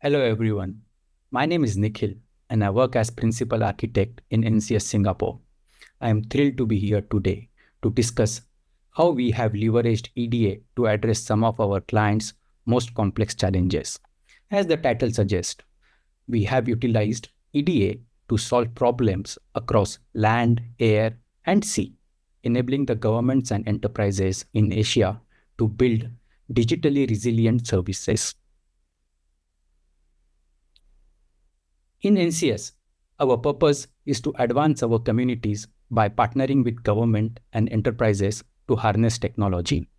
Hello everyone. My name is Nikhil and I work as Principal Architect in NCS Singapore. I am thrilled to be here today to discuss how we have leveraged EDA to address some of our clients' most complex challenges. As the title suggests, we have utilized EDA to solve problems across land, air, and sea, enabling the governments and enterprises in Asia to build digitally resilient services. In NCS, our purpose is to advance our communities by partnering with government and enterprises to harness technology.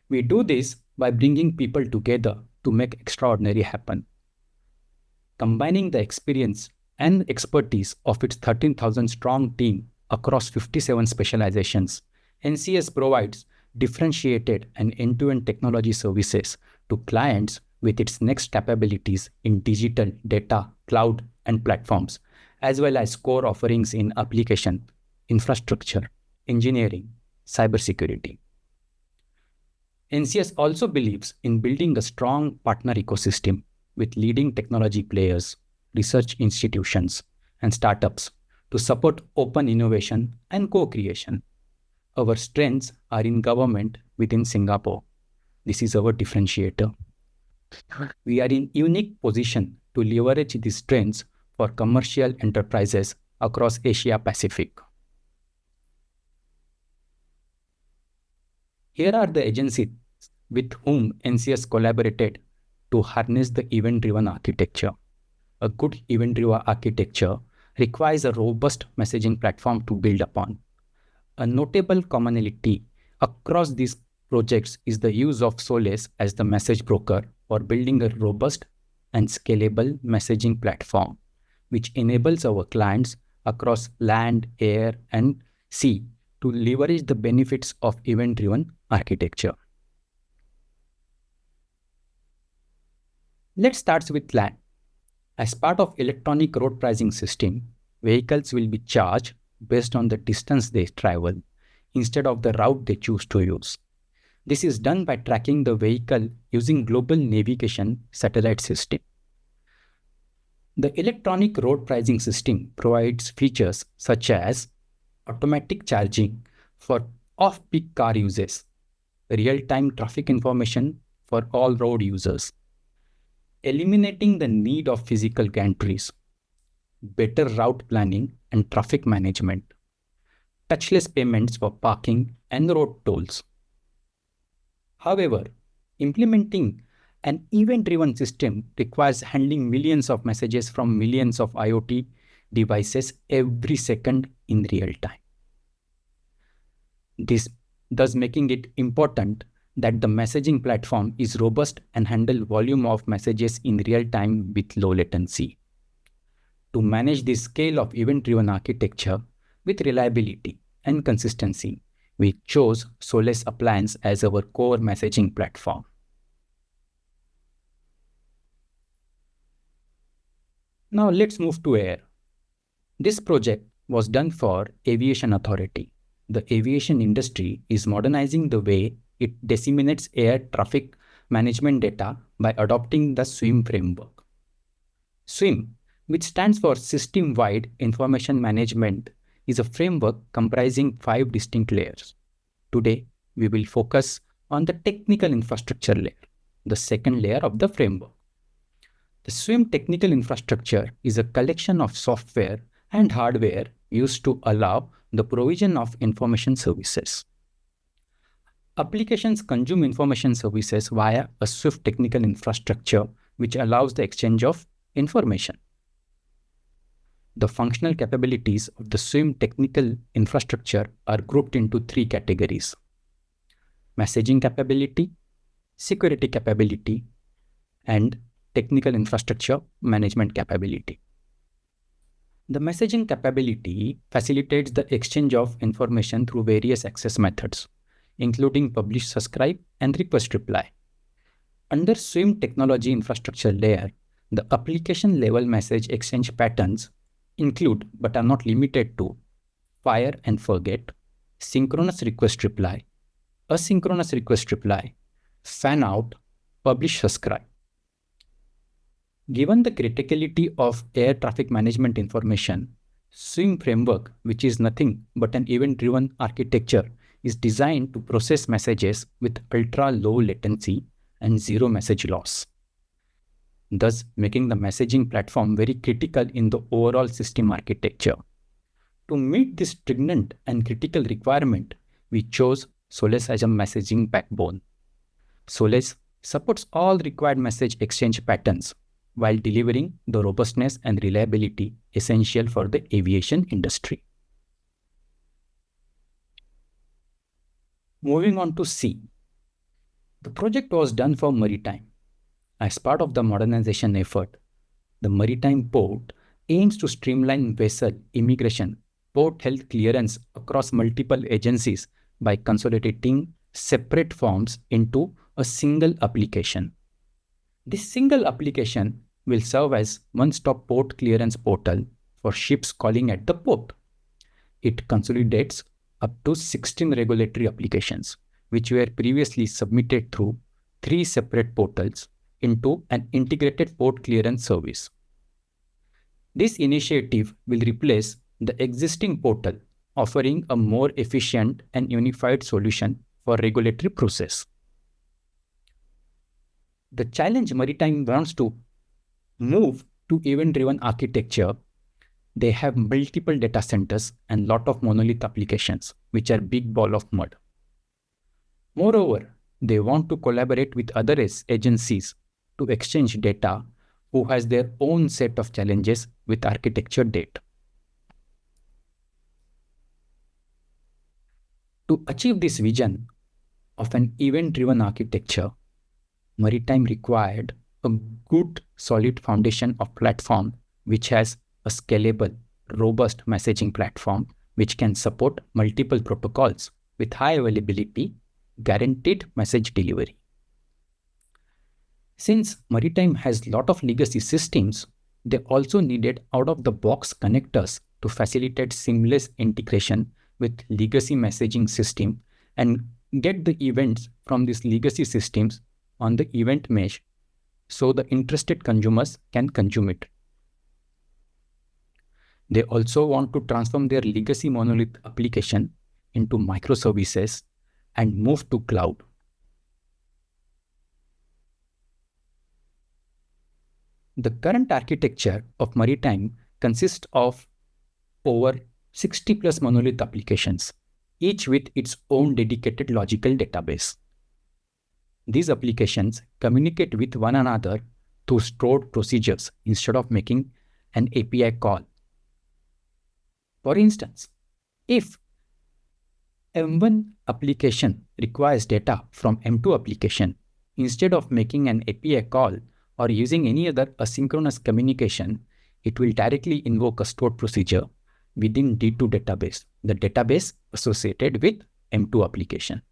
We do this by bringing people together to make extraordinary happen. Combining the experience and expertise of its 13,000 strong team across 57 specializations, NCS provides differentiated and end-to-end technology services to clients with its next capabilities in digital, data, cloud, and platforms, as well as core offerings in application, infrastructure, engineering, cybersecurity. NCS also believes in building a strong partner ecosystem with leading technology players, research institutions, and startups to support open innovation and co-creation. Our strengths are in government within Singapore. This is our differentiator. We are in unique position to leverage these strengths for commercial enterprises across Asia Pacific. Here are the agencies with whom NCS collaborated to harness the event-driven architecture. A good event-driven architecture requires a robust messaging platform to build upon. A notable commonality across these projects is the use of Solace as the message broker for building a robust and scalable messaging platform, which enables our clients across land, air, and sea to leverage the benefits of event-driven architecture. Let's start with land. As part of electronic road pricing system, vehicles will be charged based on the distance they travel instead of the route they choose to use. This is done by tracking the vehicle using global navigation satellite system. The electronic road pricing system provides features such as automatic charging for off-peak car uses, real-time traffic information for all road users, eliminating the need of physical gantries, better route planning and traffic management, touchless payments for parking and road tolls. However, implementing an event-driven system requires handling millions of messages from millions of IoT devices every second in real time. This thus making it important that the messaging platform is robust and handle volume of messages in real time with low latency. To manage the scale of event-driven architecture with reliability and consistency, we chose Solace Appliance as our core messaging platform. Now let's move to air. This project was done for Aviation Authority. The aviation industry is modernizing the way it disseminates air traffic management data by adopting the SWIM framework. SWIM, which stands for System-Wide Information Management, is a framework comprising 5 distinct layers. Today, we will focus on the technical infrastructure layer, the second layer of the framework. The SWIM technical infrastructure is a collection of software and hardware used to allow the provision of information services. Applications consume information services via a SWIFT technical infrastructure, which allows the exchange of information. The functional capabilities of the SWIM technical infrastructure are grouped into 3 categories: messaging capability, security capability, and technical infrastructure management capability. The messaging capability facilitates the exchange of information through various access methods, including publish, subscribe, and request reply. Under SWIM technology infrastructure layer, the application level message exchange patterns include but are not limited to fire and forget, synchronous request reply, asynchronous request reply, fan out, publish, subscribe. Given the criticality of air traffic management information, SWIM framework, which is nothing but an event-driven architecture, is designed to process messages with ultra-low latency and zero message loss, thus making the messaging platform very critical in the overall system architecture. To meet this stringent and critical requirement, we chose Solace as a messaging backbone. Solace supports all required message exchange patterns while delivering the robustness and reliability essential for the aviation industry. Moving on to C. The project was done for maritime. As part of the modernization effort, the maritime port aims to streamline vessel immigration, port health clearance across multiple agencies by consolidating separate forms into a single application. This single application will serve as one-stop port clearance portal for ships calling at the port. It consolidates up to 16 regulatory applications, which were previously submitted through 3 separate portals into an integrated port clearance service. This initiative will replace the existing portal, offering a more efficient and unified solution for regulatory process. The challenge maritime wants to move to event-driven architecture. They have multiple data centers and lot of monolith applications, which are big ball of mud. Moreover, they want to collaborate with other agencies to exchange data who has their own set of challenges with architecture data. To achieve this vision of an event-driven architecture, Maritime required a good solid foundation of platform which has a scalable, robust messaging platform which can support multiple protocols with high availability, guaranteed message delivery. Since Maritime has a lot of legacy systems, they also needed out-of-the-box connectors to facilitate seamless integration with legacy messaging system and get the events from these legacy systems on the event mesh so the interested consumers can consume it. They also want to transform their legacy monolith application into microservices and move to cloud. The current architecture of Maritime consists of over 60 plus monolith applications, each with its own dedicated logical database. These applications communicate with one another through stored procedures instead of making an API call. For instance, if M1 application requires data from M2 application, instead of making an API call or using any other asynchronous communication, it will directly invoke a stored procedure within D2 database, the database associated with M2 application,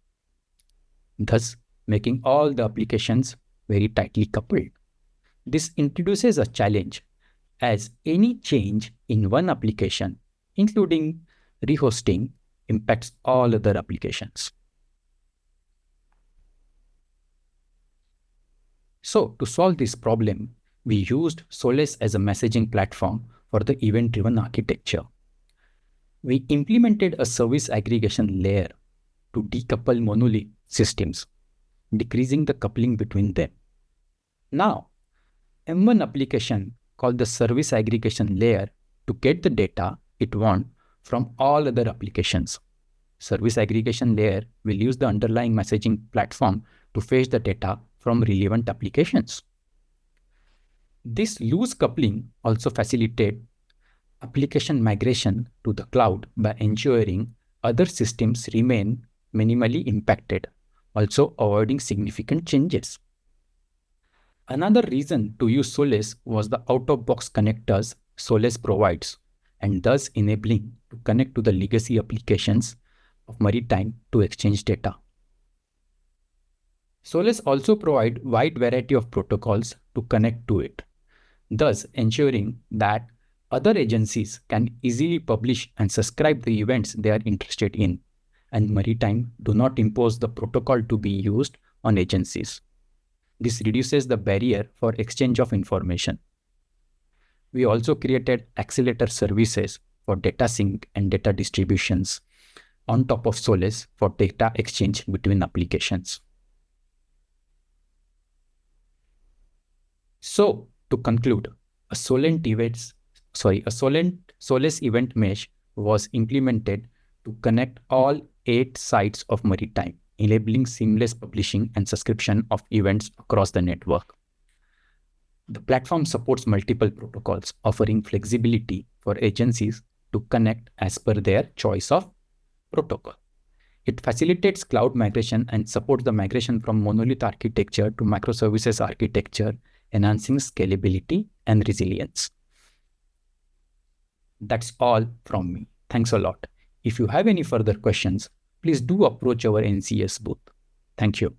thus making all the applications very tightly coupled. This introduces a challenge as any change in one application, including rehosting, impacts all other applications. So to solve this problem, we used Solace as a messaging platform for the event-driven architecture. We implemented a service aggregation layer to decouple monolith systems, decreasing the coupling between them. Now, M1 application called the service aggregation layer to get the data it wants from all other applications. Service aggregation layer will use the underlying messaging platform to fetch the data from relevant applications. This loose coupling also facilitates application migration to the cloud by ensuring other systems remain minimally impacted, also avoiding significant changes. Another reason to use Solace was the out-of-box connectors Solace provides, and thus enabling to connect to the legacy applications of Maritime to exchange data. Solace also provides wide variety of protocols to connect to it, thus ensuring that other agencies can easily publish and subscribe the events they are interested in, and Maritime do not impose the protocol to be used on agencies. This reduces the barrier for exchange of information. We also created accelerator services for data sync and data distributions on top of Solace for data exchange between applications. So, to conclude, a Solace event mesh was implemented to connect all 8 sites of maritime, enabling seamless publishing and subscription of events across the network. The platform supports multiple protocols, offering flexibility for agencies to connect as per their choice of protocol. It facilitates cloud migration and supports the migration from monolith architecture to microservices architecture, enhancing scalability and resilience. That's all from me. Thanks a lot. If you have any further questions, please do approach our NCS booth. Thank you.